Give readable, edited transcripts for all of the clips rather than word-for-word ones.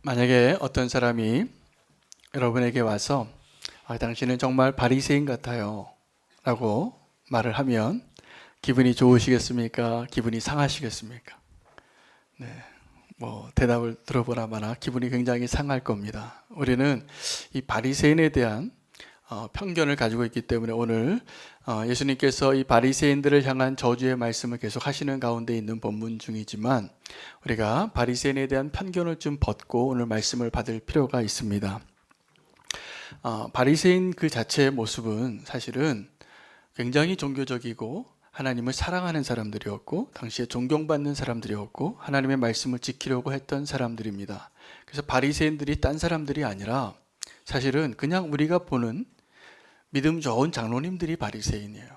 만약에 어떤 사람이 여러분에게 와서 당신은 정말 바리새인 같아요 라고 말을 하면 기분이 좋으시겠습니까? 기분이 상하시겠습니까? 네, 대답을 들어보나 마나 기분이 굉장히 상할 겁니다. 우리는 이 바리새인에 대한 편견을 가지고 있기 때문에 오늘 예수님께서 이 바리새인들을 향한 저주의 말씀을 계속 하시는 가운데 있는 본문 중이지만 우리가 바리새인에 대한 편견을 좀 벗고 오늘 말씀을 받을 필요가 있습니다. 바리새인 그 자체의 모습은 사실은 굉장히 종교적이고 하나님을 사랑하는 사람들이었고 당시에 존경받는 사람들이었고 하나님의 말씀을 지키려고 했던 사람들입니다. 그래서 바리새인들이 딴 사람들이 아니라 사실은 그냥 우리가 보는 믿음 좋은 장로님들이 바리새인이에요.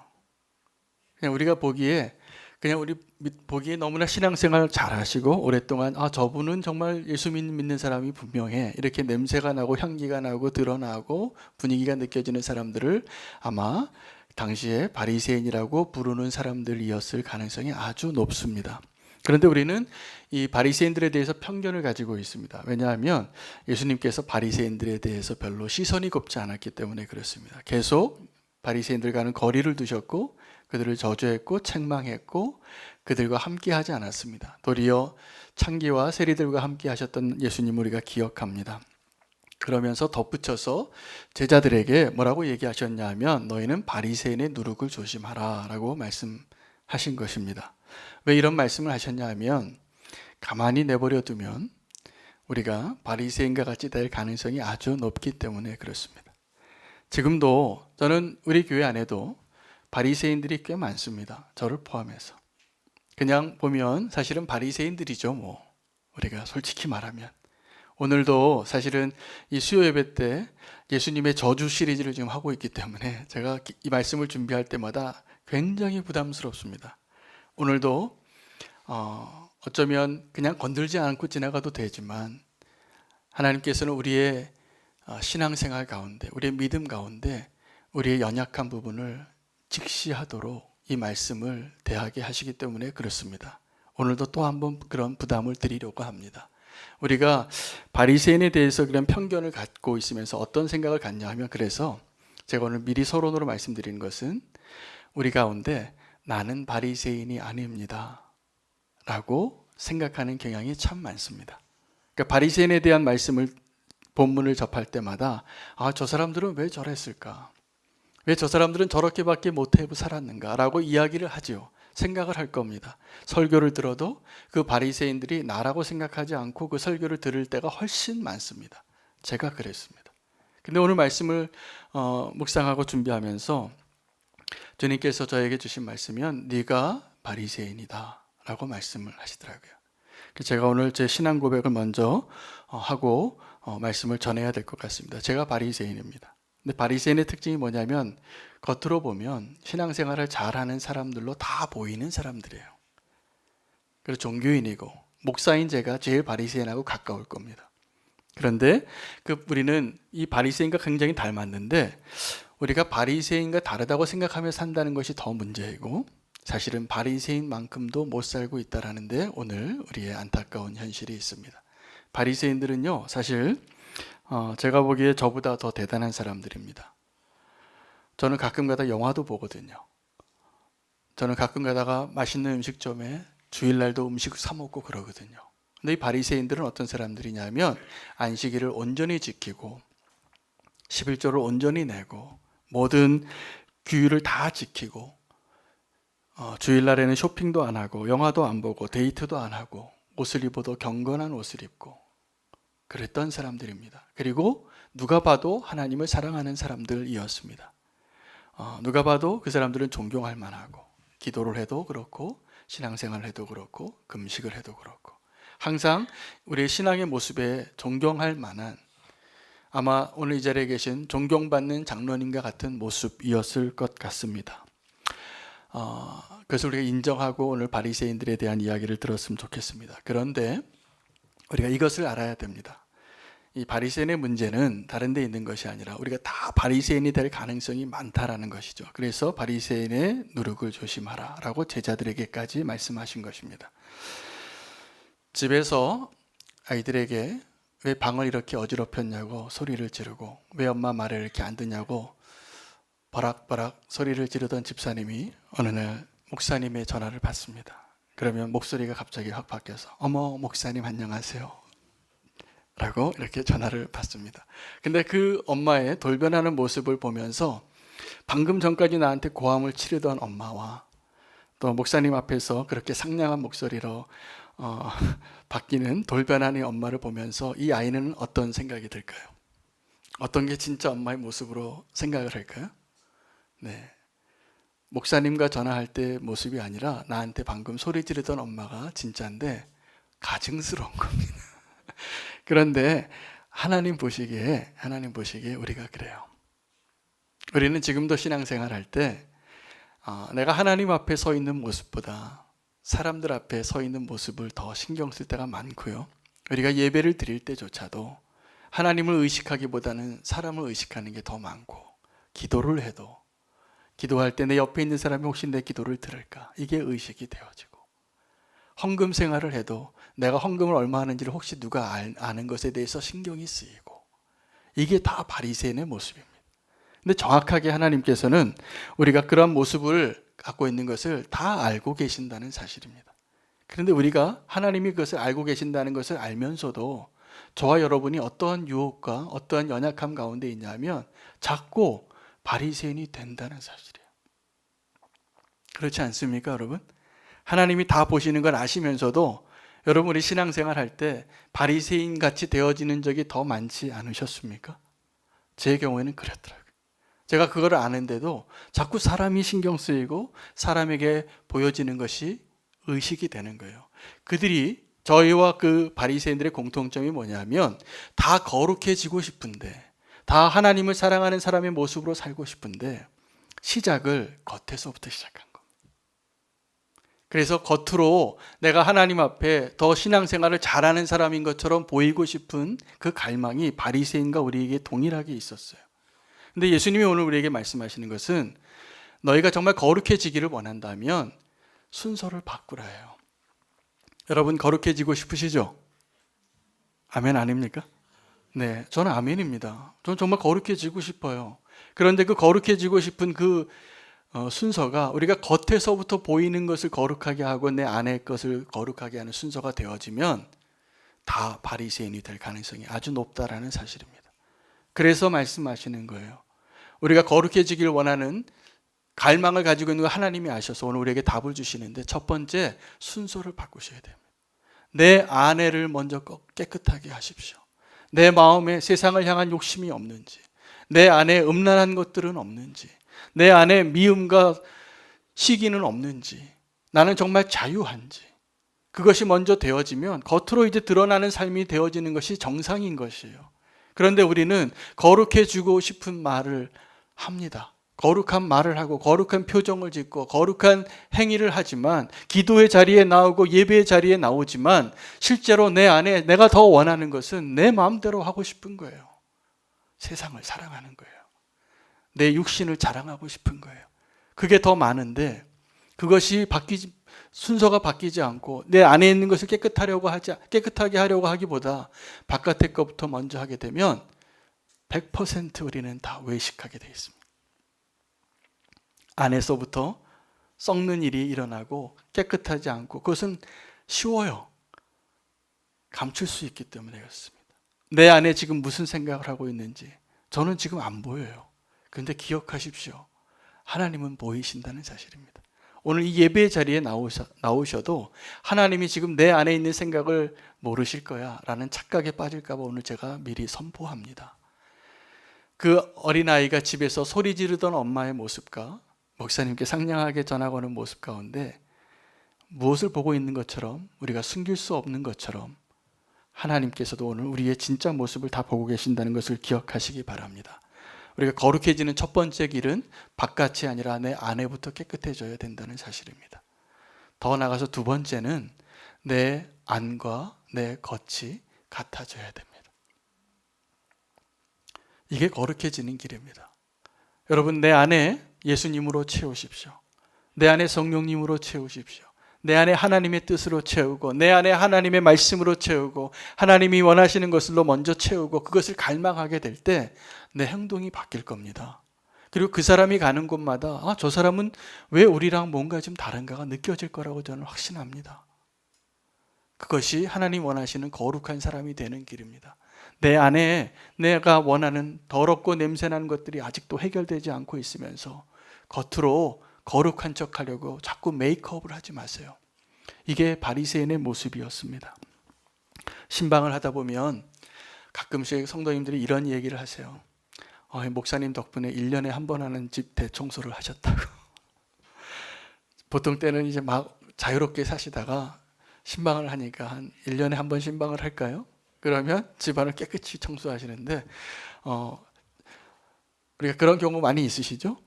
그냥 우리가 보기에 너무나 신앙생활 잘하시고 오랫동안 저분은 정말 예수 믿는 사람이 분명해 이렇게 냄새가 나고 향기가 나고 드러나고 분위기가 느껴지는 사람들을 아마 당시에 바리새인이라고 부르는 사람들이었을 가능성이 아주 높습니다. 그런데 우리는 이 바리새인들에 대해서 편견을 가지고 있습니다. 왜냐하면 예수님께서 바리새인들에 대해서 별로 시선이 곱지 않았기 때문에 그렇습니다. 계속 바리새인들과는 거리를 두셨고 그들을 저주했고 책망했고 그들과 함께 하지 않았습니다. 도리어 창기와 세리들과 함께 하셨던 예수님 우리가 기억합니다. 그러면서 덧붙여서 제자들에게 뭐라고 얘기하셨냐 하면 너희는 바리새인의 누룩을 조심하라 라고 말씀하신 것입니다. 왜 이런 말씀을 하셨냐 하면 가만히 내버려 두면 우리가 바리새인과 같이 될 가능성이 아주 높기 때문에 그렇습니다. 지금도 저는 우리 교회 안에도 바리새인들이 꽤 많습니다. 저를 포함해서. 그냥 보면 사실은 바리새인들이죠. 우리가 솔직히 말하면. 오늘도 사실은 이 수요 예배 때 예수님의 저주 시리즈를 지금 하고 있기 때문에 제가 이 말씀을 준비할 때마다 굉장히 부담스럽습니다. 오늘도 어쩌면 그냥 건들지 않고 지나가도 되지만 하나님께서는 우리의 신앙생활 가운데 우리의 믿음 가운데 우리의 연약한 부분을 직시하도록 이 말씀을 대하게 하시기 때문에 그렇습니다. 오늘도 또 한 번 그런 부담을 드리려고 합니다. 우리가 바리새인에 대해서 그런 편견을 갖고 있으면서 어떤 생각을 갖냐 하면 그래서 제가 오늘 미리 서론으로 말씀드리는 것은 우리 가운데 나는 바리새인이 아닙니다 라고 생각하는 경향이 참 많습니다. 그러니까 바리새인에 대한 말씀을 본문을 접할 때마다 저 사람들은 왜 저랬을까? 왜 저 사람들은 저렇게밖에 못하고 살았는가? 라고 이야기를 하죠. 생각을 할 겁니다. 설교를 들어도 그 바리새인들이 나라고 생각하지 않고 그 설교를 들을 때가 훨씬 많습니다. 제가 그랬습니다. 근데 오늘 말씀을 묵상하고 준비하면서 주님께서 저에게 주신 말씀은 네가 바리새인이다 라고 말씀을 하시더라고요. 제가 오늘 제 신앙 고백을 먼저 하고 말씀을 전해야 될 것 같습니다. 제가 바리새인입니다. 근데 바리새인의 특징이 뭐냐면 겉으로 보면 신앙생활을 잘하는 사람들로 다 보이는 사람들이에요. 그리고 종교인이고 목사인 제가 제일 바리새인하고 가까울 겁니다. 그런데 우리는 이 바리새인과 굉장히 닮았는데 우리가 바리새인과 다르다고 생각하며 산다는 것이 더 문제이고 사실은 바리새인만큼도 못 살고 있다는 데 오늘 우리의 안타까운 현실이 있습니다. 바리새인들은요 사실 제가 보기에 저보다 더 대단한 사람들입니다. 저는 가끔 가다 영화도 보거든요. 저는 가끔 가다가 맛있는 음식점에 주일날도 음식 사 먹고 그러거든요. 근데 이 바리새인들은 어떤 사람들이냐면 안식일을 온전히 지키고 11조를 온전히 내고 모든 규율을 다 지키고 주일날에는 쇼핑도 안 하고 영화도 안 보고 데이트도 안 하고 옷을 입어도 경건한 옷을 입고 그랬던 사람들입니다. 그리고 누가 봐도 하나님을 사랑하는 사람들이었습니다. 누가 봐도 그 사람들은 존경할 만하고 기도를 해도 그렇고 신앙생활을 해도 그렇고 금식을 해도 그렇고 항상 우리의 신앙의 모습에 존경할 만한 아마 오늘 이 자리에 계신 존경받는 장로님과 같은 모습이었을 것 같습니다. 그래서 우리가 인정하고 오늘 바리새인들에 대한 이야기를 들었으면 좋겠습니다. 그런데 우리가 이것을 알아야 됩니다. 이 바리새인의 문제는 다른 데 있는 것이 아니라 우리가 다 바리새인이 될 가능성이 많다라는 것이죠. 그래서 바리새인의 누룩을 조심하라 라고 제자들에게까지 말씀하신 것입니다. 집에서 아이들에게 왜 방을 이렇게 어지럽혔냐고 소리를 지르고 왜 엄마 말을 이렇게 안 듣냐고 버락버락 소리를 지르던 집사님이 어느 날 목사님의 전화를 받습니다. 그러면 목소리가 갑자기 확 바뀌어서 어머 목사님 안녕하세요 라고 이렇게 전화를 받습니다. 근데 그 엄마의 돌변하는 모습을 보면서 방금 전까지 나한테 고함을 치르던 엄마와 또 목사님 앞에서 그렇게 상냥한 목소리로 바뀌는 돌변하는 엄마를 보면서 이 아이는 어떤 생각이 들까요? 어떤 게 진짜 엄마의 모습으로 생각을 할까요? 네, 목사님과 전화할 때 모습이 아니라 나한테 방금 소리 지르던 엄마가 진짜인데 가증스러운 겁니다. 그런데 하나님 보시기에 우리가 그래요. 우리는 지금도 신앙생활 할 때 내가 하나님 앞에 서 있는 모습보다 사람들 앞에 서 있는 모습을 더 신경 쓸 때가 많고요. 우리가 예배를 드릴 때조차도 하나님을 의식하기보다는 사람을 의식하는 게 더 많고, 기도를 해도 기도할 때 내 옆에 있는 사람이 혹시 내 기도를 들을까? 이게 의식이 되어지고, 헌금 생활을 해도 내가 헌금을 얼마 하는지를 혹시 누가 아는 것에 대해서 신경이 쓰이고, 이게 다 바리새인의 모습입니다. 근데 정확하게 하나님께서는 우리가 그런 모습을 갖고 있는 것을 다 알고 계신다는 사실입니다. 그런데 우리가 하나님이 그것을 알고 계신다는 것을 알면서도 저와 여러분이 어떠한 유혹과 어떠한 연약함 가운데 있냐면 자꾸 바리새인이 된다는 사실이에요. 그렇지 않습니까, 여러분? 하나님이 다 보시는 걸 아시면서도 여러분 우리 신앙생활 할 때 바리새인 같이 되어지는 적이 더 많지 않으셨습니까? 제 경우에는 그랬더라고요. 제가 그걸 아는데도 자꾸 사람이 신경 쓰이고 사람에게 보여지는 것이 의식이 되는 거예요. 그들이 저희와 그 바리새인들의 공통점이 뭐냐면 다 거룩해지고 싶은데, 다 하나님을 사랑하는 사람의 모습으로 살고 싶은데 시작을 겉에서부터 시작한 겁니다. 그래서 겉으로 내가 하나님 앞에 더 신앙생활을 잘하는 사람인 것처럼 보이고 싶은 그 갈망이 바리새인과 우리에게 동일하게 있었어요. 근데 예수님이 오늘 우리에게 말씀하시는 것은 너희가 정말 거룩해지기를 원한다면 순서를 바꾸라 해요. 여러분 거룩해지고 싶으시죠? 아멘 아닙니까? 네, 저는 아멘입니다. 저는 정말 거룩해지고 싶어요. 그런데 그 거룩해지고 싶은 그 순서가 우리가 겉에서부터 보이는 것을 거룩하게 하고 내 안의 것을 거룩하게 하는 순서가 되어지면 다 바리새인이 될 가능성이 아주 높다라는 사실입니다. 그래서 말씀하시는 거예요. 우리가 거룩해지길 원하는 갈망을 가지고 있는 거 하나님이 아셔서 오늘 우리에게 답을 주시는데, 첫 번째 순서를 바꾸셔야 됩니다. 내 안에를 먼저 깨끗하게 하십시오. 내 마음에 세상을 향한 욕심이 없는지, 내 안에 음란한 것들은 없는지, 내 안에 미움과 시기는 없는지, 나는 정말 자유한지, 그것이 먼저 되어지면 겉으로 이제 드러나는 삶이 되어지는 것이 정상인 것이에요. 그런데 우리는 거룩해지고 싶은 말을 합니다. 거룩한 말을 하고 거룩한 표정을 짓고 거룩한 행위를 하지만, 기도의 자리에 나오고 예배의 자리에 나오지만 실제로 내 안에 내가 더 원하는 것은 내 마음대로 하고 싶은 거예요. 세상을 사랑하는 거예요. 내 육신을 자랑하고 싶은 거예요. 그게 더 많은데 그것이 순서가 바뀌지 않고 내 안에 있는 것을 깨끗하게 하려고 하기보다 바깥의 것부터 먼저 하게 되면 100% 우리는 다 외식하게 되어 있습니다. 안에서부터 썩는 일이 일어나고 깨끗하지 않고, 그것은 쉬워요. 감출 수 있기 때문에 그렇습니다. 내 안에 지금 무슨 생각을 하고 있는지 저는 지금 안 보여요. 그런데 기억하십시오. 하나님은 보이신다는 사실입니다. 오늘 이 예배의 자리에 나오셔도 하나님이 지금 내 안에 있는 생각을 모르실 거야 라는 착각에 빠질까 봐 오늘 제가 미리 선포합니다. 그 어린아이가 집에서 소리 지르던 엄마의 모습과 목사님께 상냥하게 전하고 오는 모습 가운데 무엇을 보고 있는 것처럼, 우리가 숨길 수 없는 것처럼 하나님께서도 오늘 우리의 진짜 모습을 다 보고 계신다는 것을 기억하시기 바랍니다. 우리가 거룩해지는 첫 번째 길은 바깥이 아니라 내 안에부터 깨끗해져야 된다는 사실입니다. 더 나아가서 두 번째는 내 안과 내 겉이 같아져야 됩니다. 이게 거룩해지는 길입니다. 여러분, 내 안에 예수님으로 채우십시오. 내 안에 성령님으로 채우십시오. 내 안에 하나님의 뜻으로 채우고 내 안에 하나님의 말씀으로 채우고 하나님이 원하시는 것으로 먼저 채우고 그것을 갈망하게 될 때 내 행동이 바뀔 겁니다. 그리고 그 사람이 가는 곳마다 저 사람은 왜 우리랑 뭔가 좀 다른가가 느껴질 거라고 저는 확신합니다. 그것이 하나님 원하시는 거룩한 사람이 되는 길입니다. 내 안에 내가 원하는 더럽고 냄새나는 것들이 아직도 해결되지 않고 있으면서 겉으로 거룩한 척하려고 자꾸 메이크업을 하지 마세요. 이게 바리새인의 모습이었습니다. 신방을 하다 보면 가끔씩 성도님들이 이런 얘기를 하세요. 목사님 덕분에 1년에 한 번 하는 집 대청소를 하셨다고. 보통 때는 이제 막 자유롭게 사시다가 신방을 하니까 한 1년에 한 번 신방을 할까요? 그러면 집안을 깨끗이 청소하시는데 우리가 그런 경우 많이 있으시죠?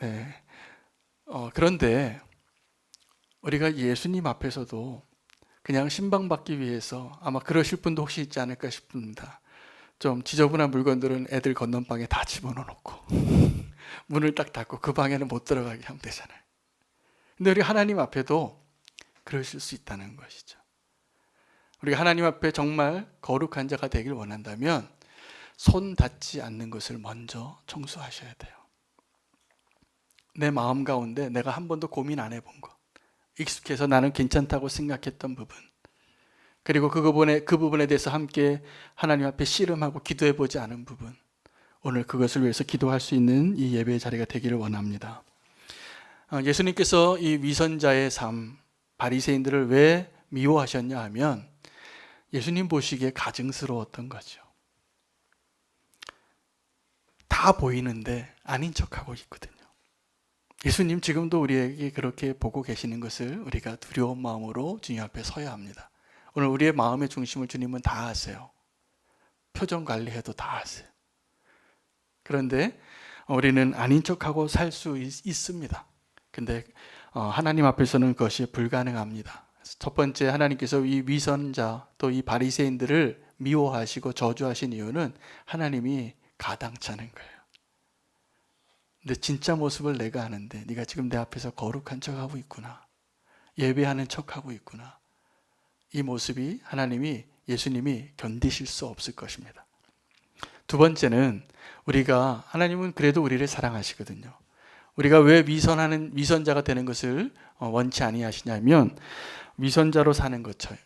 네. 그런데 우리가 예수님 앞에서도 그냥 신방받기 위해서 아마 그러실 분도 혹시 있지 않을까 싶습니다. 좀 지저분한 물건들은 애들 건넌방에 다 집어넣어놓고 문을 딱 닫고 그 방에는 못 들어가게 하면 되잖아요. 근데 우리 하나님 앞에도 그러실 수 있다는 것이죠. 우리가 하나님 앞에 정말 거룩한 자가 되길 원한다면 손 닿지 않는 것을 먼저 청소하셔야 돼요. 내 마음 가운데 내가 한 번도 고민 안 해본 것, 익숙해서 나는 괜찮다고 생각했던 부분, 그리고 그 부분에 대해서 함께 하나님 앞에 씨름하고 기도해 보지 않은 부분, 오늘 그것을 위해서 기도할 수 있는 이 예배의 자리가 되기를 원합니다. 예수님께서 이 위선자의 삶, 바리새인들을 왜 미워하셨냐 하면 예수님 보시기에 가증스러웠던 거죠. 다 보이는데 아닌 척하고 있거든요. 예수님 지금도 우리에게 그렇게 보고 계시는 것을 우리가 두려운 마음으로 주님 앞에 서야 합니다. 오늘 우리의 마음의 중심을 주님은 다 아세요. 표정 관리해도 다 아세요. 그런데 우리는 아닌 척하고 살 수 있습니다. 근데 하나님 앞에서는 그것이 불가능합니다. 첫 번째, 하나님께서 이 위선자 또 이 바리새인들을 미워하시고 저주하신 이유는 하나님이 가당찮은 거예요. 근데 진짜 모습을 내가 아는데 네가 지금 내 앞에서 거룩한 척하고 있구나, 예배하는 척하고 있구나, 이 모습이 예수님이 견디실 수 없을 것입니다. 두 번째는 하나님은 그래도 우리를 사랑하시거든요. 우리가 왜 위선자가 되는 것을 원치 아니하시냐면 위선자로 사는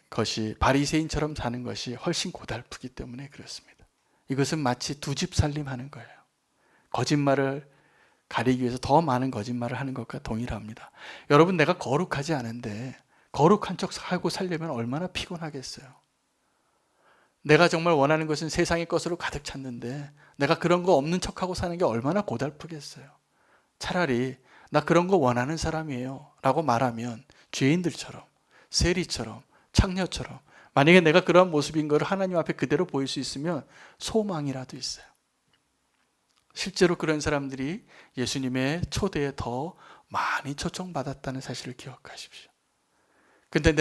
것이 바리새인처럼 사는 것이 훨씬 고달프기 때문에 그렇습니다. 이것은 마치 두 집 살림하는 거예요. 거짓말을 가리기 위해서 더 많은 거짓말을 하는 것과 동일합니다. 여러분, 내가 거룩하지 않은데 거룩한 척 하고 살려면 얼마나 피곤하겠어요. 내가 정말 원하는 것은 세상의 것으로 가득 찼는데 내가 그런 거 없는 척하고 사는 게 얼마나 고달프겠어요. 차라리 나 그런 거 원하는 사람이에요 라고 말하면 죄인들처럼, 세리처럼, 창녀처럼, 만약에 내가 그런 모습인 걸 하나님 앞에 그대로 보일 수 있으면 소망이라도 있어요. 실제로 그런 사람들이 예수님의 초대에 더 많이 초청받았다는 사실을 기억하십시오. 근데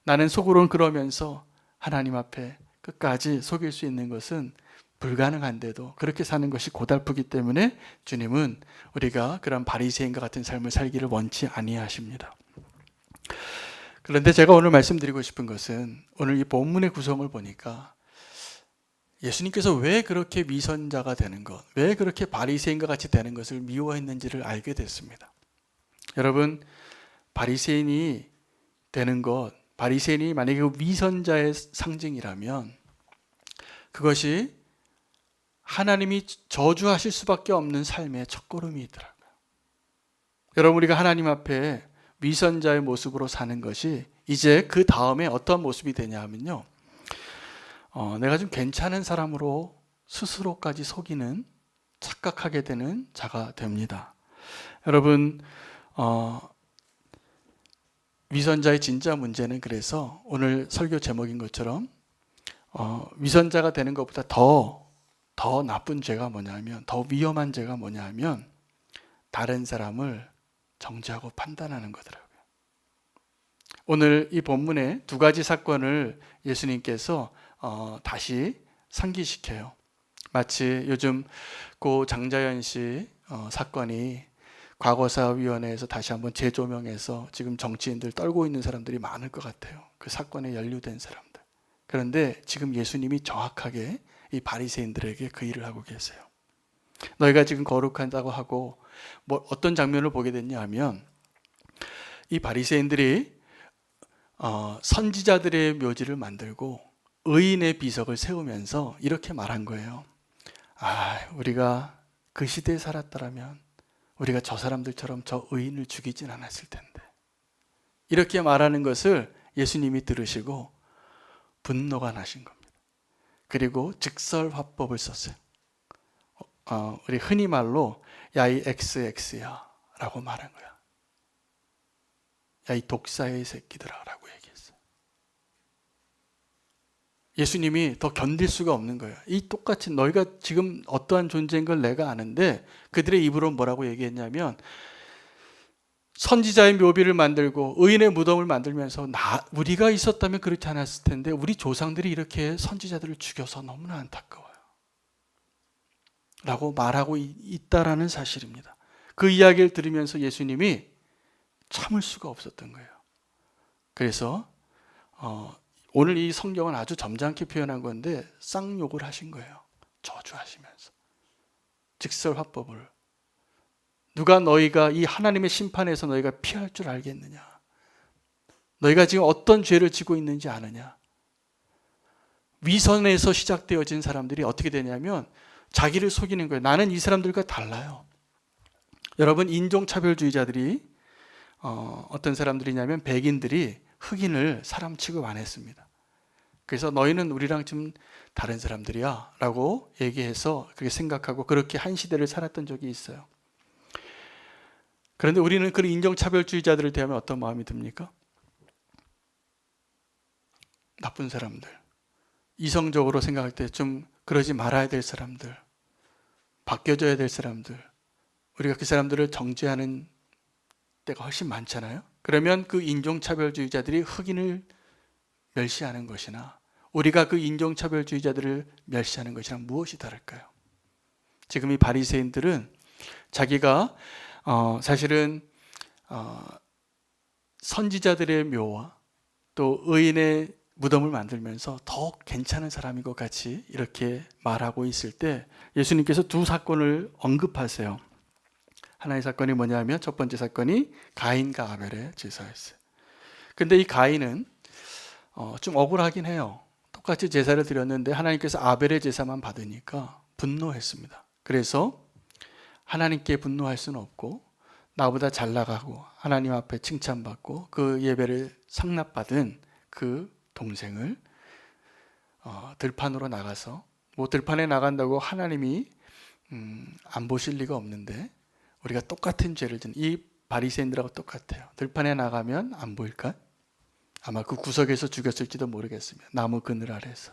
나는 속으로는 그러면서 하나님 앞에 끝까지 속일 수 있는 것은 불가능한데도 그렇게 사는 것이 고달프기 때문에 주님은 우리가 그런 바리새인과 같은 삶을 살기를 원치 아니하십니다. 그런데 제가 오늘 말씀드리고 싶은 것은 오늘 이 본문의 구성을 보니까 예수님께서 왜 그렇게 위선자가 되는 것, 왜 그렇게 바리새인과 같이 되는 것을 미워했는지를 알게 됐습니다. 여러분, 바리새인이 되는 것, 바리새인이 만약에 위선자의 상징이라면 그것이 하나님이 저주하실 수밖에 없는 삶의 첫걸음이더라고요. 여러분, 우리가 하나님 앞에 위선자의 모습으로 사는 것이 이제 그 다음에 어떤 모습이 되냐 하면요, 내가 좀 괜찮은 사람으로 스스로까지 속이는, 착각하게 되는 자가 됩니다. 여러분, 위선자의 진짜 문제는 그래서 오늘 설교 제목인 것처럼 위선자가 되는 것보다 더 나쁜 죄가 뭐냐면, 더 위험한 죄가 뭐냐면 다른 사람을 정죄하고 판단하는 거더라고요. 오늘 이 본문에 두 가지 사건을 예수님께서 다시 상기시켜요. 마치 요즘 고 장자연 씨 사건이 과거사위원회에서 다시 한번 재조명해서 지금 정치인들 떨고 있는 사람들이 많을 것 같아요. 그 사건에 연루된 사람들. 그런데 지금 예수님이 정확하게 이 바리새인들에게 그 일을 하고 계세요. 너희가 지금 거룩하다고 하고 어떤 장면을 보게 됐냐 하면 이 바리새인들이 선지자들의 묘지를 만들고 의인의 비석을 세우면서 이렇게 말한 거예요. 우리가 그 시대에 살았더라면 우리가 저 사람들처럼 저 의인을 죽이진 않았을 텐데. 이렇게 말하는 것을 예수님이 들으시고 분노가 나신 겁니다. 그리고 직설화법을 썼어요. 우리 흔히 말로 야 이 XX야 라고 말한 거야. 야 이 독사의 새끼들아 라고 얘기했어요. 예수님이 더 견딜 수가 없는 거예요. 이 똑같이 너희가 지금 어떠한 존재인 걸 내가 아는데 그들의 입으로 뭐라고 얘기했냐면 선지자의 묘비를 만들고 의인의 무덤을 만들면서 우리가 있었다면 그렇지 않았을 텐데 우리 조상들이 이렇게 선지자들을 죽여서 너무나 안타까워요 라고 말하고 있다라는 사실입니다. 그 이야기를 들으면서 예수님이 참을 수가 없었던 거예요. 그래서 오늘 이 성경은 아주 점잖게 표현한 건데 쌍욕을 하신 거예요. 저주하시면서 직설화법을. 누가 너희가 이 하나님의 심판에서 너희가 피할 줄 알겠느냐? 너희가 지금 어떤 죄를 지고 있는지 아느냐? 위선에서 시작되어진 사람들이 어떻게 되냐면 자기를 속이는 거예요. 나는 이 사람들과 달라요. 여러분, 인종차별주의자들이 어떤 사람들이냐면 백인들이 흑인을 사람 취급 안 했습니다. 그래서 너희는 우리랑 좀 다른 사람들이야 라고 얘기해서 그렇게 생각하고 그렇게 한 시대를 살았던 적이 있어요. 그런데 우리는 그런 인종차별주의자들을 대하면 어떤 마음이 듭니까? 나쁜 사람들, 이성적으로 생각할 때 좀 그러지 말아야 될 사람들, 바뀌어져야 될 사람들, 우리가 그 사람들을 정죄하는 때가 훨씬 많잖아요. 그러면 그 인종차별주의자들이 흑인을 멸시하는 것이나 우리가 그 인종차별주의자들을 멸시하는 것이랑 무엇이 다를까요? 지금 이 바리새인들은 자기가 사실은 선지자들의 묘와 또 의인의 무덤을 만들면서 더 괜찮은 사람인 것 같이 이렇게 말하고 있을 때 예수님께서 두 사건을 언급하세요. 하나의 사건이 뭐냐면 첫 번째 사건이 가인과 아벨의 제사였어요. 근데 이 가인은 좀 억울하긴 해요. 똑같이 제사를 드렸는데 하나님께서 아벨의 제사만 받으니까 분노했습니다. 그래서 하나님께 분노할 수는 없고 나보다 잘 나가고 하나님 앞에 칭찬받고 그 예배를 상납받은 그 동생을 들판으로 나가서 들판에 나간다고 하나님이 안 보실 리가 없는데 우리가 똑같은 죄를 짓는 이 바리새인들하고 똑같아요. 들판에 나가면 안 보일까? 아마 그 구석에서 죽였을지도 모르겠습니다. 나무 그늘 아래서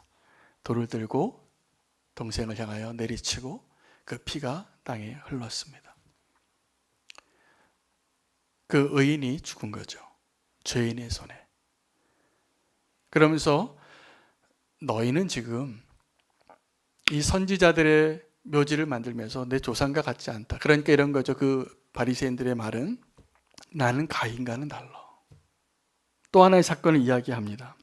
돌을 들고 동생을 향하여 내리치고 그 피가 땅에 흘렀습니다. 그 의인이 죽은 거죠. 죄인의 손에. 그러면서 너희는 지금 이 선지자들의 묘지를 만들면서 내 조상과 같지 않다. 그러니까 이런 거죠. 그 바리새인들의 말은 나는 가인과는 달라. 또 하나의 사건을 이야기합니다.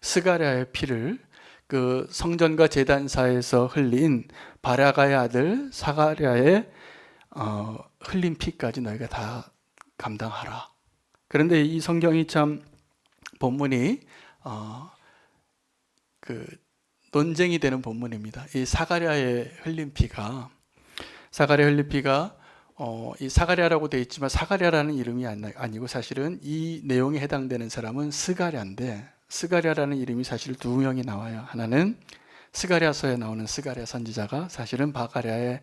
스가랴의 피를 그 성전과 제단사에서 흘린 바라가의 아들 사가랴의 흘린 피까지 너희가 다 감당하라. 그런데 이 성경이 참 본문이 그 논쟁이 되는 본문입니다. 이 사가랴의 흘린 피가 이 사가랴라고 되어 있지만 사가랴라는 이름이 아니고 사실은 이 내용에 해당되는 사람은 스가랴인데 스가랴라는 이름이 사실 두 명이 나와요. 하나는 스가랴서에 나오는 스가랴 선지자가 사실은 바가랴의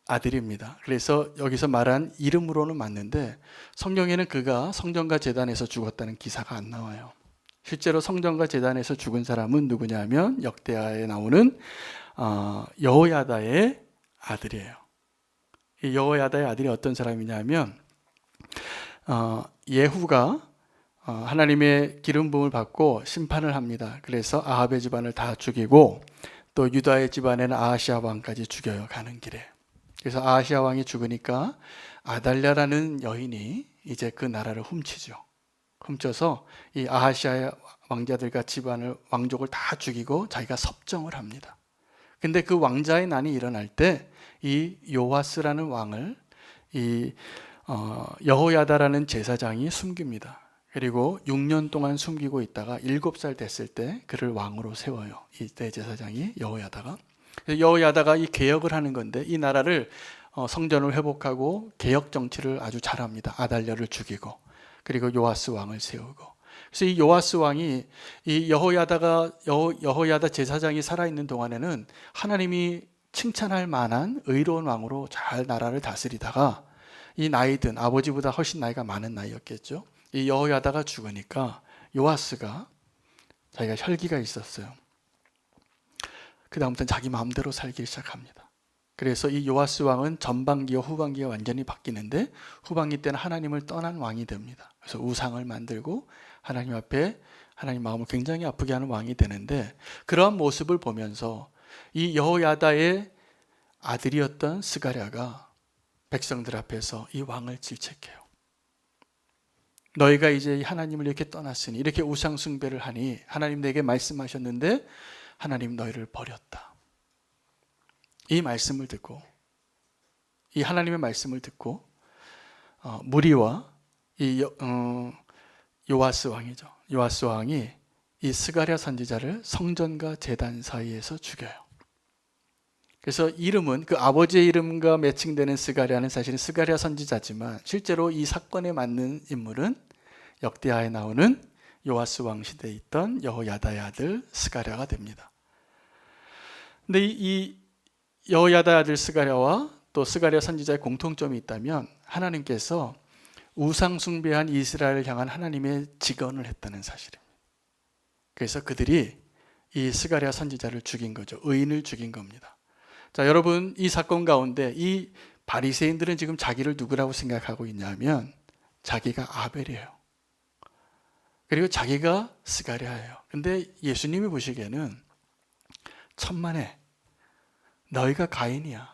아들입니다. 그래서 여기서 말한 이름으로는 맞는데 성경에는 그가 성전과 제단에서 죽었다는 기사가 안 나와요. 실제로 성전과 제단에서 죽은 사람은 누구냐 하면 역대하에 나오는 여호야다의 아들이에요. 이 여호야다의 아들이 어떤 사람이냐 하면 예후가 하나님의 기름 부음을 받고 심판을 합니다. 그래서 아합의 집안을 다 죽이고 또 유다의 집안에는 아하시아 왕까지 죽여요. 가는 길에. 그래서 아하시아 왕이 죽으니까 아달랴라는 여인이 이제 그 나라를 훔치죠. 훔쳐서 이 아하시아의 왕자들과 집안을 왕족을 다 죽이고 자기가 섭정을 합니다. 근데 그 왕자의 난이 일어날 때 이 요아스라는 왕을 이 여호야다라는 제사장이 숨깁니다. 그리고 6년 동안 숨기고 있다가 7살 됐을 때 그를 왕으로 세워요. 이 대제사장이 여호야다가. 여호야다가 이 개혁을 하는 건데 이 나라를 성전을 회복하고 개혁 정치를 아주 잘합니다. 아달랴를 죽이고 그리고 요아스 왕을 세우고. 그래서 이 요아스 왕이 이 여호야다 제사장이 살아있는 동안에는 하나님이 칭찬할 만한 의로운 왕으로 잘 나라를 다스리다가 이 나이든 아버지보다 훨씬 나이가 많은 나이였겠죠. 이 여호야다가 죽으니까 요아스가 자기가 혈기가 있었어요. 그 다음부터는 자기 마음대로 살기 시작합니다. 그래서 이 요아스 왕은 전반기와 후반기가 완전히 바뀌는데 후반기 때는 하나님을 떠난 왕이 됩니다. 그래서 우상을 만들고 하나님 앞에 하나님 마음을 굉장히 아프게 하는 왕이 되는데 그러한 모습을 보면서 이 여호야다의 아들이었던 스가랴가 백성들 앞에서 이 왕을 질책해요. 너희가 이제 하나님을 이렇게 떠났으니 이렇게 우상 숭배를 하니 하나님 내게 말씀하셨는데 하나님 너희를 버렸다. 이 말씀을 듣고 이 하나님의 말씀을 듣고 무리와 이 요아스 왕이죠. 요아스 왕이 이 스가랴 선지자를 성전과 제단 사이에서 죽여요. 그래서 이름은 그 아버지의 이름과 매칭되는 스가랴는 사실은 스가랴 선지자지만 실제로 이 사건에 맞는 인물은 역대하에 나오는 요아스 왕 시대에 있던 여호야다의 아들 스가랴가 됩니다. 근데 이 여호야다의 아들 스가랴와 또 스가랴 선지자의 공통점이 있다면 하나님께서 우상 숭배한 이스라엘을 향한 하나님의 직언을 했다는 사실입니다. 그래서 그들이 이 스가랴 선지자를 죽인 거죠. 의인을 죽인 겁니다. 자, 여러분 이 사건 가운데 이 바리새인들은 지금 자기를 누구라고 생각하고 있냐면 자기가 아벨이에요. 그리고 자기가 스가랴예요. 근데 예수님이 보시기에는 천만에 너희가 가인이야.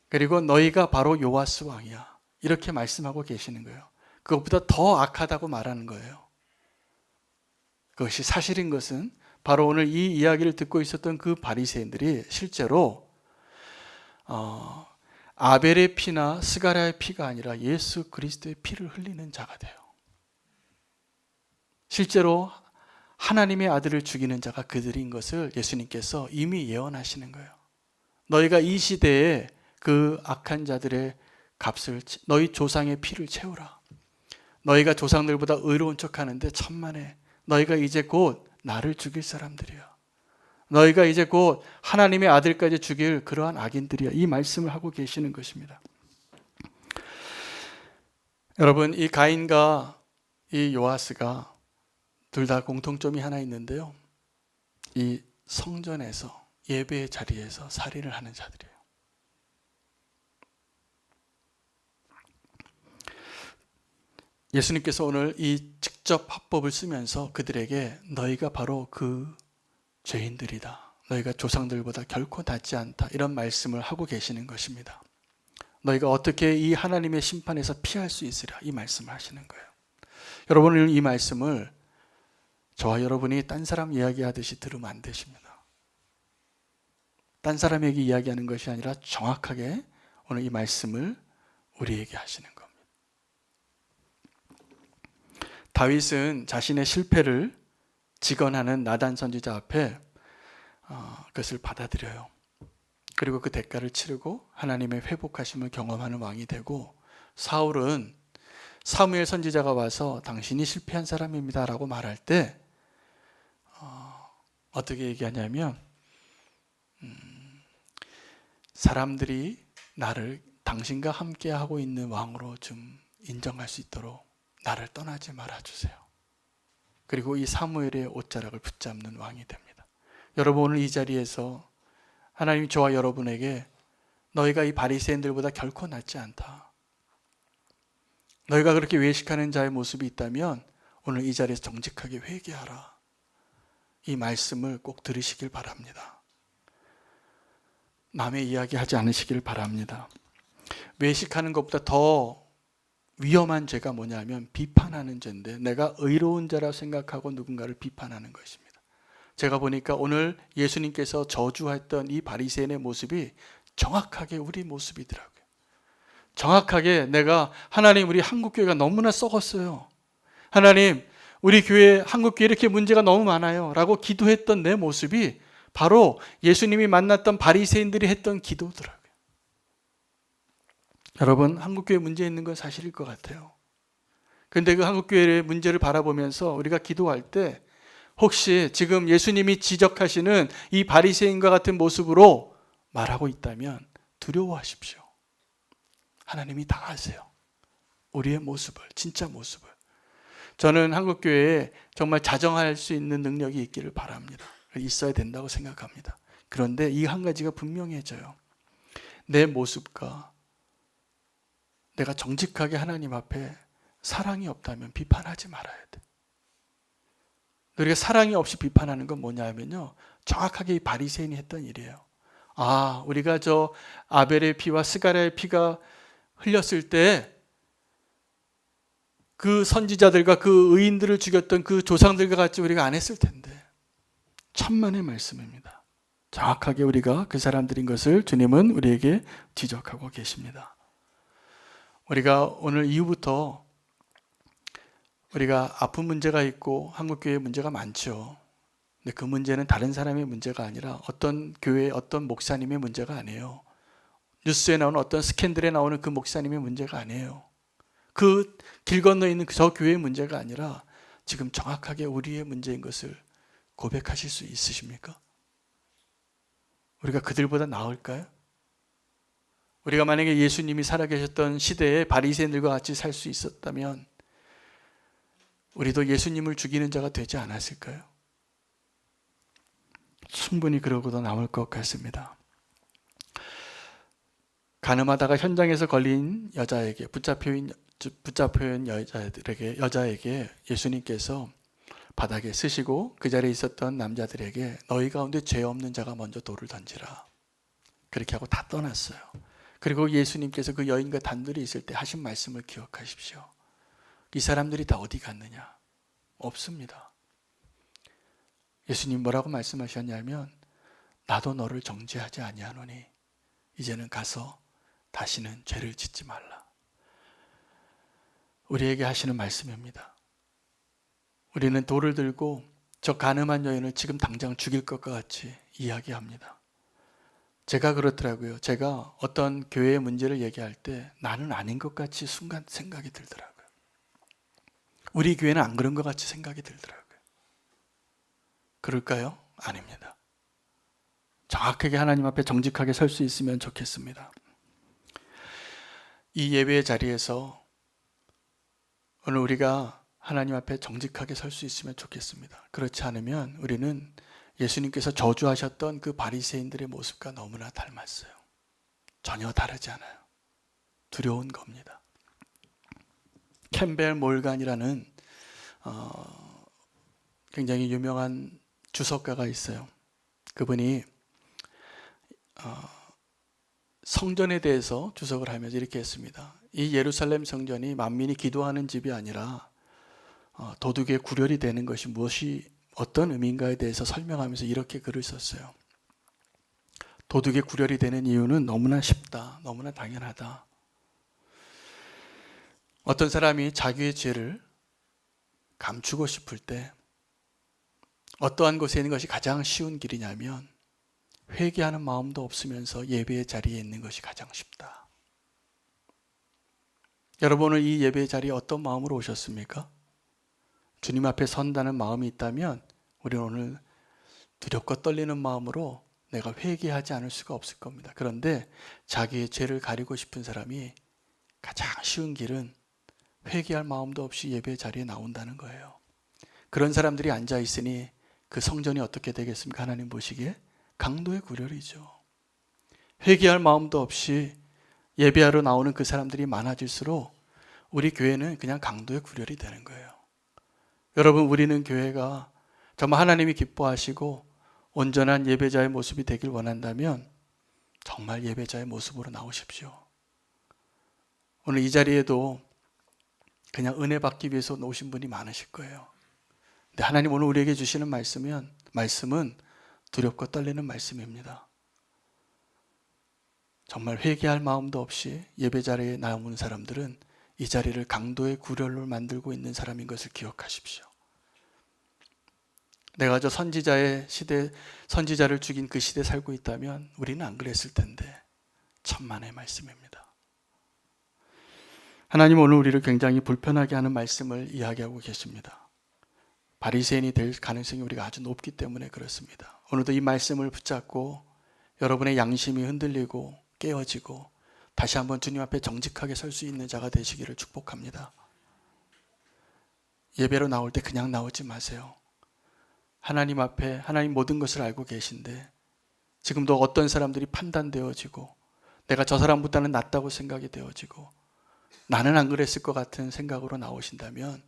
그리고 너희가 바로 요아스 왕이야. 이렇게 말씀하고 계시는 거예요. 그것보다 더 악하다고 말하는 거예요. 그것이 사실인 것은 바로 오늘 이 이야기를 듣고 있었던 그 바리새인들이 실제로 아벨의 피나 스가랴의 피가 아니라 예수 그리스도의 피를 흘리는 자가 돼요. 실제로 하나님의 아들을 죽이는 자가 그들인 것을 예수님께서 이미 예언하시는 거예요. 너희가 이 시대에 그 악한 자들의 값을 너희 조상의 피를 채우라. 너희가 조상들보다 의로운 척하는데 천만에 너희가 이제 곧 나를 죽일 사람들이야. 너희가 이제 곧 하나님의 아들까지 죽일 그러한 악인들이야. 이 말씀을 하고 계시는 것입니다. 여러분 이 가인과 이 요아스가 둘 다 공통점이 하나 있는데요. 이 성전에서 예배의 자리에서 살인을 하는 자들이에요. 예수님께서 오늘 이 직접 화법을 쓰면서 그들에게 너희가 바로 그 죄인들이다. 너희가 조상들보다 결코 낫지 않다. 이런 말씀을 하고 계시는 것입니다. 너희가 어떻게 이 하나님의 심판에서 피할 수 있으랴. 이 말씀을 하시는 거예요. 여러분은 이 말씀을 저와 여러분이 딴 사람 이야기하듯이 들으면 안 되십니다. 딴 사람에게 이야기하는 것이 아니라 정확하게 오늘 이 말씀을 우리에게 하시는 겁니다. 다윗은 자신의 실패를 직언하는 나단 선지자 앞에 그것을 받아들여요. 그리고 그 대가를 치르고 하나님의 회복하심을 경험하는 왕이 되고, 사울은 사무엘 선지자가 와서 당신이 실패한 사람입니다 라고 말할 때 어떻게 얘기하냐면 사람들이 나를 당신과 함께 하고 있는 왕으로 좀 인정할 수 있도록 나를 떠나지 말아주세요. 그리고 이 사무엘의 옷자락을 붙잡는 왕이 됩니다. 여러분 오늘 이 자리에서 하나님이 저와 여러분에게 너희가 이 바리새인들보다 결코 낫지 않다. 너희가 그렇게 외식하는 자의 모습이 있다면 오늘 이 자리에서 정직하게 회개하라. 이 말씀을 꼭 들으시길 바랍니다. 남의 이야기 하지 않으시길 바랍니다. 외식하는 것보다 더 위험한 죄가 뭐냐면 비판하는 죄인데, 내가 의로운 자라 생각하고 누군가를 비판하는 것입니다. 제가 보니까 오늘 예수님께서 저주했던 이 바리새인의 모습이 정확하게 우리 모습이더라고요. 정확하게 내가, 하나님 우리 한국교회가 너무나 썩었어요, 하나님 우리 교회, 한국교회 이렇게 문제가 너무 많아요 라고 기도했던 내 모습이 바로 예수님이 만났던 바리새인들이 했던 기도더라고요. 여러분, 한국교회 문제 있는 건 사실일 것 같아요. 그런데 그 한국교회의 문제를 바라보면서 우리가 기도할 때 혹시 지금 예수님이 지적하시는 이 바리새인과 같은 모습으로 말하고 있다면 두려워하십시오. 하나님이 다 아세요, 우리의 모습을, 진짜 모습을. 저는 한국교회에 정말 자정할 수 있는 능력이 있기를 바랍니다. 있어야 된다고 생각합니다. 그런데 이 한 가지가 분명해져요. 내 모습과 내가 정직하게 하나님 앞에 사랑이 없다면 비판하지 말아야 돼. 우리가 사랑이 없이 비판하는 건 뭐냐면요, 정확하게 이 바리새인이 했던 일이에요. 아, 우리가 저 아벨의 피와 스가랴의 피가 흘렸을 때 그 선지자들과 그 의인들을 죽였던 그 조상들과 같이 우리가 안 했을 텐데. 천만의 말씀입니다. 정확하게 우리가 그 사람들인 것을 주님은 우리에게 지적하고 계십니다. 우리가 오늘 이후부터 우리가 아픈 문제가 있고 한국교회에 문제가 많죠. 근데 그 문제는 다른 사람의 문제가 아니라 어떤 교회, 어떤 목사님의 문제가 아니에요. 뉴스에 나오는 어떤 스캔들에 나오는 그 목사님의 문제가 아니에요. 그 길 건너에 있는 저 교회의 문제가 아니라 지금 정확하게 우리의 문제인 것을 고백하실 수 있으십니까? 우리가 그들보다 나을까요? 우리가 만약에 예수님이 살아계셨던 시대에 바리새인들과 같이 살 수 있었다면 우리도 예수님을 죽이는 자가 되지 않았을까요? 충분히 그러고도 남을 것 같습니다. 가늠하다가 현장에서 걸린 여자에게, 붙잡혀온 여자에게 예수님께서 바닥에 쓰시고 그 자리에 있었던 남자들에게 너희 가운데 죄 없는 자가 먼저 돌을 던지라, 그렇게 하고 다 떠났어요. 그리고 예수님께서 그 여인과 단둘이 있을 때 하신 말씀을 기억하십시오. 이 사람들이 다 어디 갔느냐? 없습니다. 예수님 뭐라고 말씀하셨냐면 나도 너를 정죄하지 아니하노니 이제는 가서 다시는 죄를 짓지 말라. 우리에게 하시는 말씀입니다. 우리는 돌을 들고 저 가늠한 여인을 지금 당장 죽일 것과 같이 이야기합니다. 제가 그렇더라고요. 제가 어떤 교회의 문제를 얘기할 때 나는 아닌 것 같이 순간 생각이 들더라고요. 우리 교회는 안 그런 것 같이 생각이 들더라고요. 그럴까요? 아닙니다. 정확하게 하나님 앞에 정직하게 설 수 있으면 좋겠습니다. 이 예배의 자리에서 오늘 우리가 하나님 앞에 정직하게 설 수 있으면 좋겠습니다. 그렇지 않으면 우리는 예수님께서 저주하셨던 그 바리새인들의 모습과 너무나 닮았어요. 전혀 다르지 않아요. 두려운 겁니다. 캠벨 몰간이라는 굉장히 유명한 주석가가 있어요. 그분이 성전에 대해서 주석을 하면서 이렇게 했습니다. 이 예루살렘 성전이 만민이 기도하는 집이 아니라 도둑의 구렬이 되는 것이 무엇이 어떤 의미인가에 대해서 설명하면서 이렇게 글을 썼어요. 도둑의 구렬이 되는 이유는 너무나 쉽다, 너무나 당연하다. 어떤 사람이 자기의 죄를 감추고 싶을 때 어떠한 곳에 있는 것이 가장 쉬운 길이냐면 회개하는 마음도 없으면서 예배의 자리에 있는 것이 가장 쉽다. 여러분, 오늘 이 예배의 자리에 어떤 마음으로 오셨습니까? 주님 앞에 선다는 마음이 있다면 우리는 오늘 두렵고 떨리는 마음으로 내가 회개하지 않을 수가 없을 겁니다. 그런데 자기의 죄를 가리고 싶은 사람이 가장 쉬운 길은 회개할 마음도 없이 예배의 자리에 나온다는 거예요. 그런 사람들이 앉아 있으니 그 성전이 어떻게 되겠습니까? 하나님 보시기에 강도의 구렬이죠. 회개할 마음도 없이 예배하러 나오는 그 사람들이 많아질수록 우리 교회는 그냥 강도의 구렬이 되는 거예요. 여러분, 우리는 교회가 정말 하나님이 기뻐하시고 온전한 예배자의 모습이 되길 원한다면 정말 예배자의 모습으로 나오십시오. 오늘 이 자리에도 그냥 은혜 받기 위해서 오신 분이 많으실 거예요. 근데 하나님 오늘 우리에게 주시는 말씀은 두렵고 떨리는 말씀입니다. 정말 회개할 마음도 없이 예배 자리에 나오는 사람들은 이 자리를 강도의 구렬로 만들고 있는 사람인 것을 기억하십시오. 내가 저 선지자를 죽인 그 시대에 살고 있다면 우리는 안 그랬을 텐데 천만의 말씀입니다. 하나님 오늘 우리를 굉장히 불편하게 하는 말씀을 이야기하고 계십니다. 바리새인이 될 가능성이 우리가 아주 높기 때문에 그렇습니다. 오늘도 이 말씀을 붙잡고 여러분의 양심이 흔들리고 깨어지고 다시 한번 주님 앞에 정직하게 설 수 있는 자가 되시기를 축복합니다. 예배로 나올 때 그냥 나오지 마세요. 하나님 앞에 하나님 모든 것을 알고 계신데 지금도 어떤 사람들이 판단되어지고 내가 저 사람보다는 낫다고 생각이 되어지고 나는 안 그랬을 것 같은 생각으로 나오신다면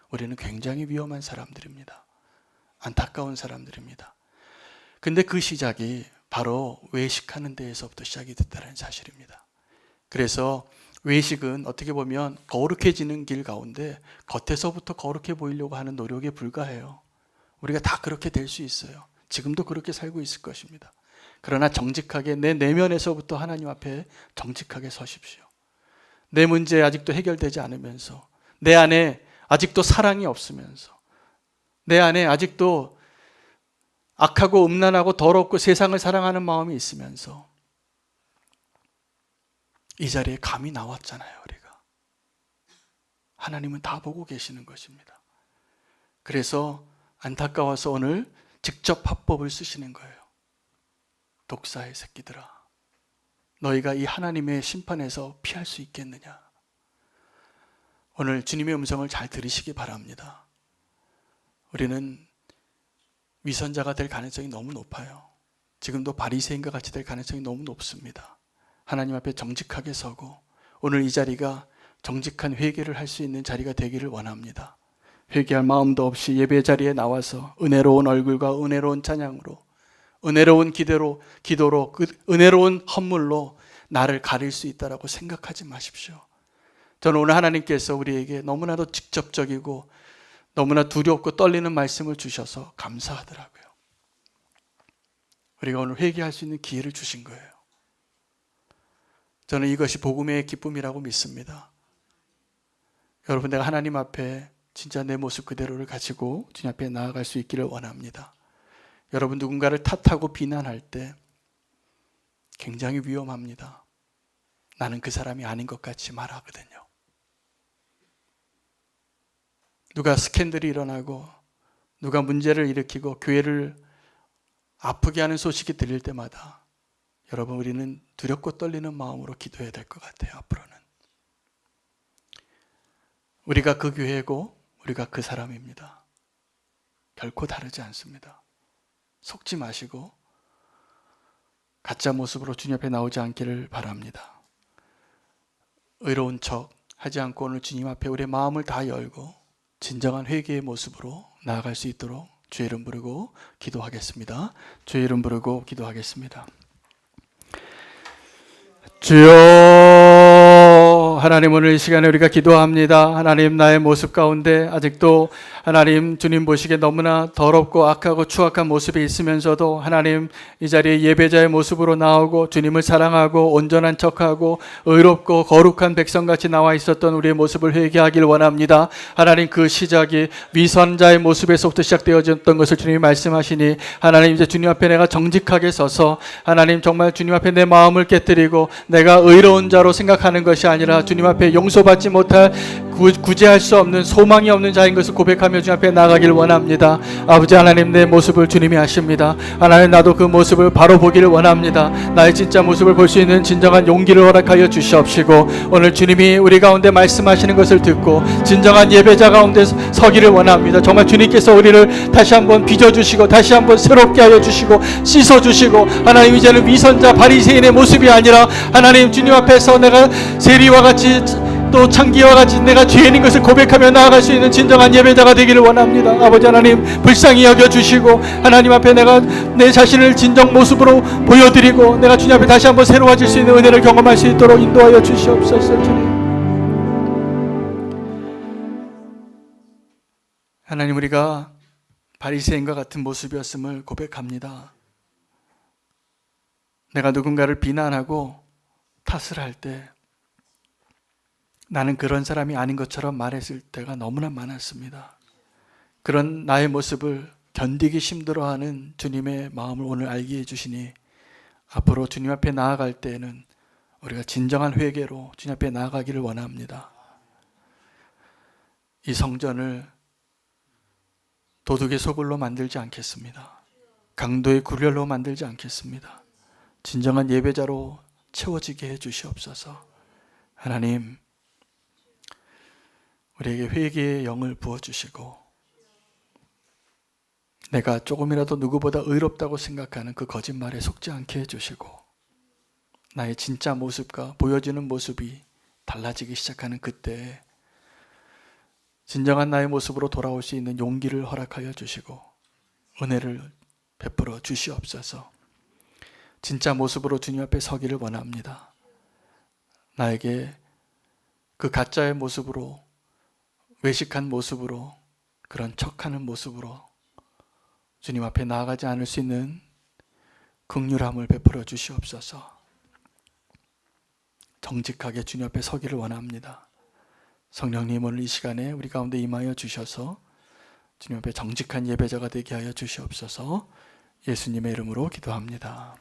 우리는 굉장히 위험한 사람들입니다. 안타까운 사람들입니다. 근데 그 시작이 바로 외식하는 데에서부터 시작이 됐다는 사실입니다. 그래서 외식은 어떻게 보면 거룩해지는 길 가운데 겉에서부터 거룩해 보이려고 하는 노력에 불과해요. 우리가 다 그렇게 될 수 있어요. 지금도 그렇게 살고 있을 것입니다. 그러나 정직하게 내 내면에서부터 하나님 앞에 정직하게 서십시오. 내 문제 아직도 해결되지 않으면서 내 안에 아직도 사랑이 없으면서 내 안에 아직도 악하고 음란하고 더럽고 세상을 사랑하는 마음이 있으면서 이 자리에 감히 나왔잖아요. 우리가 하나님은 다 보고 계시는 것입니다. 그래서 안타까워서 오늘 직접 화법을 쓰시는 거예요. 독사의 새끼들아, 너희가 이 하나님의 심판에서 피할 수 있겠느냐. 오늘 주님의 음성을 잘 들으시기 바랍니다. 우리는 위선자가 될 가능성이 너무 높아요. 지금도 바리새인과 같이 될 가능성이 너무 높습니다. 하나님 앞에 정직하게 서고 오늘 이 자리가 정직한 회개를 할 수 있는 자리가 되기를 원합니다. 회개할 마음도 없이 예배 자리에 나와서 은혜로운 얼굴과 은혜로운 찬양으로 은혜로운 기도로 그 은혜로운 헌물로 나를 가릴 수 있다라고 생각하지 마십시오. 저는 오늘 하나님께서 우리에게 너무나도 직접적이고 너무나 두렵고 떨리는 말씀을 주셔서 감사하더라고요. 우리가 오늘 회개할 수 있는 기회를 주신 거예요. 저는 이것이 복음의 기쁨이라고 믿습니다. 여러분, 내가 하나님 앞에 진짜 내 모습 그대로를 가지고 주님 앞에 나아갈 수 있기를 원합니다. 여러분, 누군가를 탓하고 비난할 때 굉장히 위험합니다. 나는 그 사람이 아닌 것 같이 말하거든요. 누가 스캔들이 일어나고 누가 문제를 일으키고 교회를 아프게 하는 소식이 들릴 때마다 여러분, 우리는 두렵고 떨리는 마음으로 기도해야 될 것 같아요. 앞으로는 우리가 그 교회고 우리가 그 사람입니다. 결코 다르지 않습니다. 속지 마시고 가짜 모습으로 주님 앞에 나오지 않기를 바랍니다. 의로운 척 하지 않고 오늘 주님 앞에 우리의 마음을 다 열고 진정한 회개의 모습으로 나아갈 수 있도록 주의 이름 부르고 기도하겠습니다. 주의 이름 부르고 기도하겠습니다. 주여, 하나님, 오늘 이 시간에 우리가 기도합니다. 하나님, 나의 모습 가운데 아직도 하나님 주님 보시기에 너무나 더럽고 악하고 추악한 모습이 있으면서도 하나님 이 자리에 예배자의 모습으로 나오고 주님을 사랑하고 온전한 척하고 의롭고 거룩한 백성같이 나와 있었던 우리의 모습을 회개하길 원합니다. 하나님, 그 시작이 위선자의 모습에서부터 시작되어졌던 것을 주님이 말씀하시니 하나님, 이제 주님 앞에 내가 정직하게 서서 하나님 정말 주님 앞에 내 마음을 깨뜨리고 내가 의로운 자로 생각하는 것이 아니라 주님 앞에 용서받지 못할 구제할 수 없는 소망이 없는 자인 것을 고백하며 주님 앞에 나가길 원합니다. 아버지 하나님, 내 모습을 주님이 아십니다. 하나님, 나도 그 모습을 바로 보기를 원합니다. 나의 진짜 모습을 볼 수 있는 진정한 용기를 허락하여 주시옵시고 오늘 주님이 우리 가운데 말씀하시는 것을 듣고 진정한 예배자 가운데 서기를 원합니다. 정말 주님께서 우리를 다시 한번 빚어주시고 다시 한번 새롭게 하여 주시고 씻어주시고 하나님, 이제는 위선자 바리새인의 모습이 아니라 하나님 주님 앞에서 내가 세리와 같이 또 창기와 같이 내가 죄인인 것을 고백하며 나아갈 수 있는 진정한 예배자가 되기를 원합니다. 아버지 하나님, 불쌍히 여겨주시고 하나님 앞에 내가 내 자신을 진정 모습으로 보여드리고 내가 주님 앞에 다시 한번 새로워질 수 있는 은혜를 경험할 수 있도록 인도하여 주시옵소서. 주님, 하나님, 우리가 바리새인과 같은 모습이었음을 고백합니다. 내가 누군가를 비난하고 탓을 할 때 나는 그런 사람이 아닌 것처럼 말했을 때가 너무나 많았습니다. 그런 나의 모습을 견디기 힘들어하는 주님의 마음을 오늘 알게 해주시니 앞으로 주님 앞에 나아갈 때에는 우리가 진정한 회개로 주님 앞에 나아가기를 원합니다. 이 성전을 도둑의 소굴로 만들지 않겠습니다. 강도의 굴혈로 만들지 않겠습니다. 진정한 예배자로 채워지게 해주시옵소서. 하나님, 우리에게 회개의 영을 부어주시고 내가 조금이라도 누구보다 의롭다고 생각하는 그 거짓말에 속지 않게 해주시고 나의 진짜 모습과 보여지는 모습이 달라지기 시작하는 그때에 진정한 나의 모습으로 돌아올 수 있는 용기를 허락하여 주시고 은혜를 베풀어 주시옵소서. 진짜 모습으로 주님 앞에 서기를 원합니다. 나에게 그 가짜의 모습으로, 외식한 모습으로, 그런 척하는 모습으로 주님 앞에 나아가지 않을 수 있는 긍휼함을 베풀어 주시옵소서. 정직하게 주님 앞에 서기를 원합니다. 성령님, 오늘 이 시간에 우리 가운데 임하여 주셔서 주님 앞에 정직한 예배자가 되게 하여 주시옵소서. 예수님의 이름으로 기도합니다.